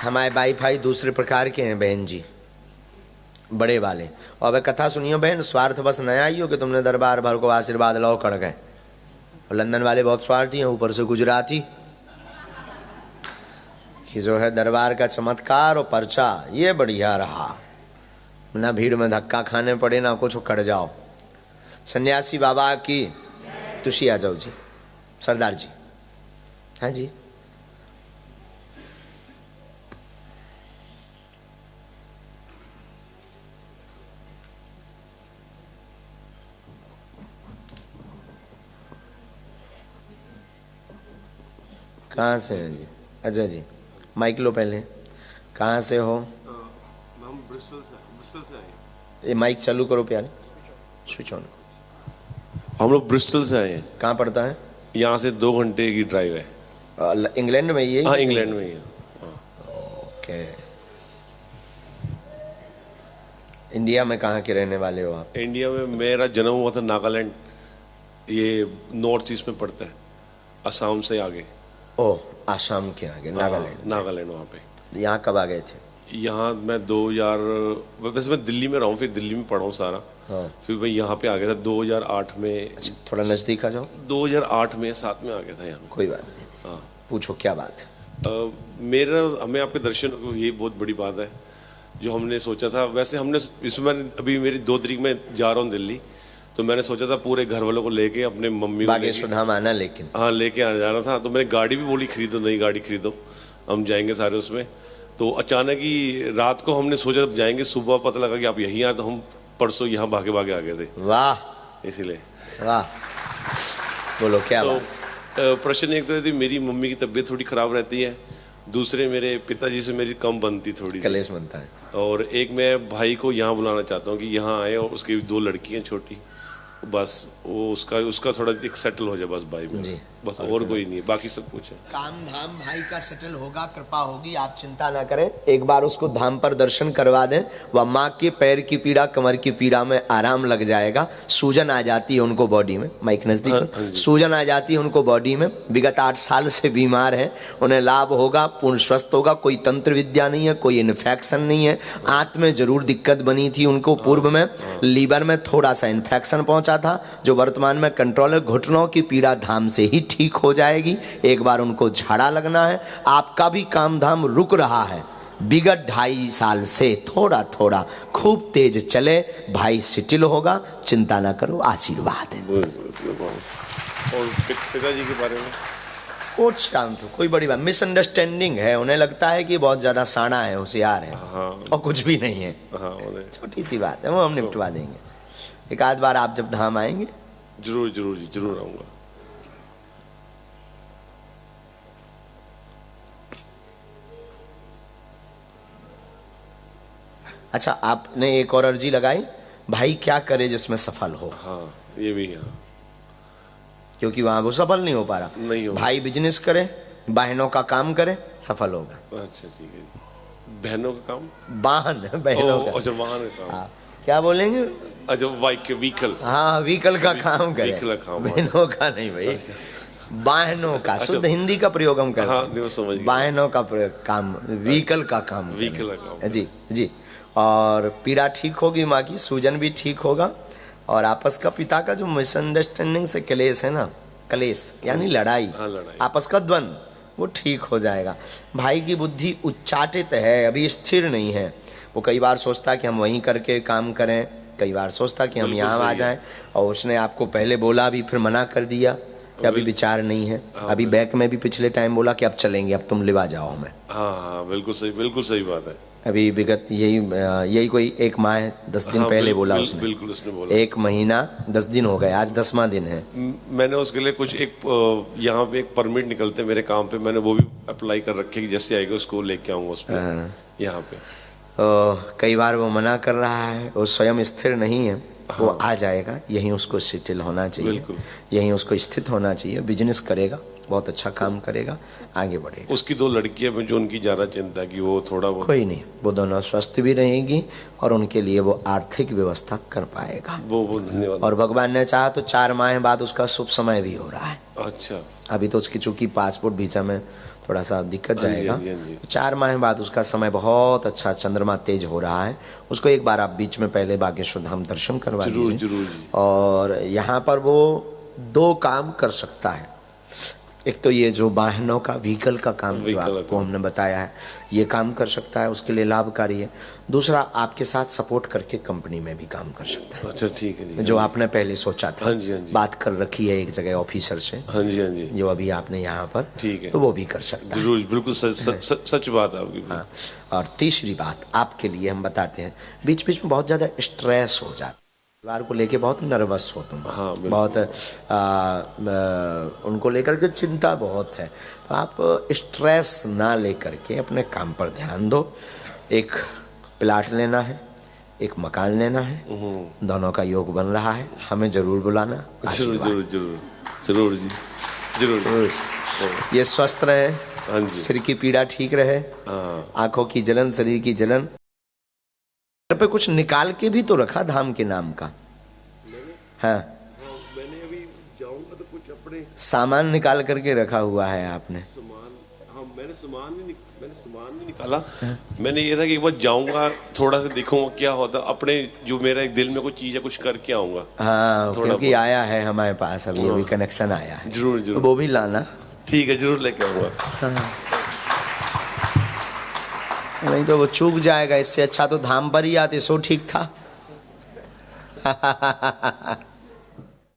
हमारे वाईफाई दूसरे प्रकार के हैं बहन जी, बड़े वाले। और अब कथा सुनियो बहन, स्वार्थ बस न आई हो कि तुमने दरबार भर को आशीर्वाद लो कर गए। और लंदन वाले बहुत स्वार्थी हैं, ऊपर से गुजराती, कि जो है दरबार का चमत्कार और पर्चा ये बढ़िया रहा, ना भीड़ में धक्का खाने पड़े ना कुछ, कट जाओ। सन्यासी बाबा की तुशी आ जाओ जी, सरदार जी। हाँ जी, कहाँ से हैं जी? अच्छा जी, माइक लो पहले। कहाँ से हो? हम ब्रिस्टल से आए। ये माइक चालू करो प्यारे, स्विच ऑन। हम लोग ब्रिस्टल से आए हैं। कहाँ पड़ता है? यहाँ से 2 घंटे की ड्राइव है। इंग्लैंड में ही है? हाँ, इंग्लैंड में ही है। ओके। इंडिया में कहाँ के रहने वाले हो आप? इंडिया में मेरा जन्म हुआ था नागालैंड, ये नॉर्थ ईस्ट में पड़ता है, असम से आगे। ओह, आसाम के आगे नागालैंड। नागालैंड वहाँ पे। यहाँ कब आ गए थे? यहाँ मैं 2000, वैसे मैं दिल्ली में रहा हूँ, फिर दिल्ली में पढ़ा हूँ सारा। हाँ। फिर मैं यहाँ पे आ गया था 2008 में। अच्छा, थोड़ा नजदीक आ जाओ। 2008 में 7 में आ गया था यहाँ। कोई बात नहीं, हाँ, पूछो क्या बात है। हमें आपके दर्शन, ये बहुत बड़ी बात है जो हमने सोचा था। वैसे हमने इसमें, अभी मेरी 2 तारीख में जा रहा हूँ दिल्ली, तो मैंने सोचा था पूरे घर वालों को लेके, अपने मम्मी को बागेश्वर धाम आना, लेकिन हाँ लेके आ जाना था। तो मैंने गाड़ी भी बोली खरीदो, नई गाड़ी खरीदो, हम जाएंगे सारे उसमें। तो अचानक ही रात को हमने सोचा जब जाएंगे, सुबह पता लगा कि आप यहीं आए, तो हम परसों यहाँ भागे भागे आ गए थे। वाह, इसीलिए। वाह, बोलो क्या तो बात। प्रश्न एक तो थी, मेरी मम्मी की तबीयत थोड़ी खराब रहती है, दूसरे मेरे पिताजी से मेरी कम बनती थोड़ी, कलेश बनता है। और एक मैं भाई को यहाँ बुलाना चाहता हूँ कि यहाँ आए, और उसकी 2 लड़कियाँ छोटी, बस वो उसका थोड़ा एक सेटल हो जाए बस भाई में जी। बस, और कोई नहीं है, बाकी सब कुछ है। काम धाम भाई का सेटल होगा, कृपा होगी, आप चिंता ना करें। एक बार उसको धाम पर दर्शन करवा दें, वह माँ के पैर की पीड़ा, कमर की पीड़ा में आराम लग जाएगा। सूजन आ जाती है उनको बॉडी में, माइक नजदीक। हाँ, सूजन आ जाती है उनको बॉडी में, विगत 8 साल से बीमार है, उन्हें लाभ होगा, पूर्ण स्वस्थ होगा। कोई तंत्र विद्या नहीं है, कोई इन्फेक्शन नहीं है। आंत में जरूर दिक्कत बनी थी उनको पूर्व में, लीवर में थोड़ा सा इन्फेक्शन पहुंचा था, जो वर्तमान में कंट्रोल है। घुटनों की पीड़ा धाम से ही ठीक हो जाएगी। एक बार उनको झाड़ा लगना है। आपका भी काम धाम रुक रहा है विगत 2.5 साल से, थोड़ा थोड़ा खूब तेज चले, भाई सेटल होगा, चिंता ना करो, आशीर्वाद है। और पिताजी के बारे में कुछ शांत हो, कोई बड़ी बात, मिसअंडरस्टैंडिंग है, उन्हें लगता है कि बहुत ज्यादा साना है, होशियार है। हाँ, और कुछ भी नहीं है। हाँ, छोटी सी बात है, वो हम निपटवा देंगे। एक आध बार आप जब धाम आएंगे, जरूर जरूर जी, जरूर आऊंगा। अच्छा, आपने एक और अर्जी लगाई, भाई क्या करे जिसमें सफल हो। हाँ, ये भी है। क्योंकि वहां वो सफल नहीं हो पा रहा। नहीं हो। भाई बिजनेस करे, बहनों का काम करे, सफल होगा। अच्छा, ठीक है। बहनों का काम, बहनों का। अच्छा, वाहन का काम। हाँ, क्या बोलेंगे? अच्छा, व्हीकल। हाँ, व्हीकल का काम करे, व्हीकल का काम। बहनों का नहीं भाई, बहनों का। शुद्ध हिंदी का प्रयोग हम करते हैं। हाँ, नहीं, समझ गया। बहनों का काम, व्हीकल का काम, व्हीकल का काम। जी जी। और पीड़ा ठीक होगी माँ की, सूजन भी ठीक होगा। और आपस का पिता का जो मिसअंडरस्टैंडिंग से क्लेश है ना, क्लेश यानी लड़ाई, हाँ, लड़ाई। आपस का द्वंद, वो ठीक हो जाएगा। भाई की बुद्धि उच्चाटित है, अभी स्थिर नहीं है। वो कई बार सोचता है कि हम वहीं करके काम करें, कई बार सोचता कि हम बिल्कुल यहाँ आ सही जाएं। और उसने आपको पहले बोला भी, फिर मना कर दिया कि अभी विचार नहीं है। अभी बैक में भी पिछले टाइम बोला कि अब चलेंगे, अब तुम लिवा जाओ हमें। हाँ हाँ, बिल्कुल सही बात है। अभी विगत यही कोई 1 माह 10 दिन हाँ, पहले बोला उसने। बिल्कुल उसने बोला। 1 महीना 10 दिन हो गए, आज 10वां दिन है। मैंने उसके लिए कुछ यहाँ पे एक परमिट निकलते मेरे काम पे, मैंने वो भी अप्लाई कर रखे कि जैसे आएगा उसको लेके आऊंगा उसमें यहाँ पे। कई बार वो मना कर रहा है, वो स्वयं स्थिर नहीं है। वो आ जाएगा, यहीं उसको सेटल होना चाहिए, यहीं उसको स्थित होना चाहिए। बिजनेस करेगा, बहुत अच्छा काम करेगा, आगे बढ़ेगा। उसकी 2 लड़कियां में जो उनकी ज्यादा चिंता है कि वो थोड़ा कोई नहीं, वो दोनों स्वस्थ भी रहेंगी और उनके लिए वो आर्थिक व्यवस्था कर पाएगा। वो धन्यवाद। और भगवान ने चाहा तो 4 माह बाद उसका शुभ समय भी हो रहा है। अच्छा। अभी तो उसकी चूंकि पासपोर्ट वीजा में थोड़ा सा दिक्कत हाँ जी, जाएगा। हाँ जी, हाँ जी। 4 माह बाद उसका समय बहुत अच्छा, चंद्रमा तेज हो रहा है, उसको एक बार आप बीच में पहले बागेश्वर धाम दर्शन करवा जरूर लीजिए। जरूर जी। और यहाँ पर वो 2 काम कर सकता है। एक तो ये जो वाहनों का, व्हीकल का काम जो व्हीकल का आपको काम। हमने बताया है, ये काम कर सकता है, उसके लिए लाभकारी है। दूसरा, आपके साथ सपोर्ट करके कंपनी में भी काम कर सकता है, अच्छा ठीक है जी। जो आपने पहले सोचा था। हाँ जी, हाँ जी। बात कर रखी है एक जगह ऑफिसर से, हाँ जी हाँ जी, जो अभी आपने यहाँ पर, ठीक है। तो वो भी कर सकता है। जरूर बिल्कुल सच बात है आपकी। हाँ। और तीसरी बात आपके लिए हम बताते हैं, बीच बीच में बहुत ज़्यादा स्ट्रेस हो जाता है, परिवार को लेके बहुत नर्वस हो तुम। हाँ, बिल्कुल। बहुत उनको लेकर के चिंता बहुत है, तो आप स्ट्रेस ना लेकर के अपने काम पर ध्यान दो। एक प्लाट लेना है, एक मकान लेना है, दोनों का योग बन रहा है, हमें जरूर बुलाना। जरूर आशीर्वाद। जरूर जरूर जरूर जी, जरूर। ये स्वस्थ रहे, हाँ जी। सिर की पीड़ा ठीक रहे, हाँ आंखों की जलन, शरीर की जलन। घर पे कुछ निकाल के भी तो रखा धाम के नाम का। हाँ, मैंने अभी जाऊंगा तो कुछ अपने सामान निकाल करके रखा हुआ है आपने। सामान, हाँ मैंने सामान नहीं निकाला। मैंने ये था कि एक बार जाऊंगा, थोड़ा सा देखूंगा क्या होता, अपने जो मेरा एक दिल में कोई चीज है कुछ करके आऊंगा। हाँ, थोड़ा क्योंकि बहुत। आया है हमारे पास, अभी कनेक्शन आया है, जरूर तो जरूर, वो भी लाना। ठीक है जरूर लेके आऊंगा। नहीं तो वो चूक जाएगा, इससे अच्छा तो धाम पर ही आते, सो ठीक था।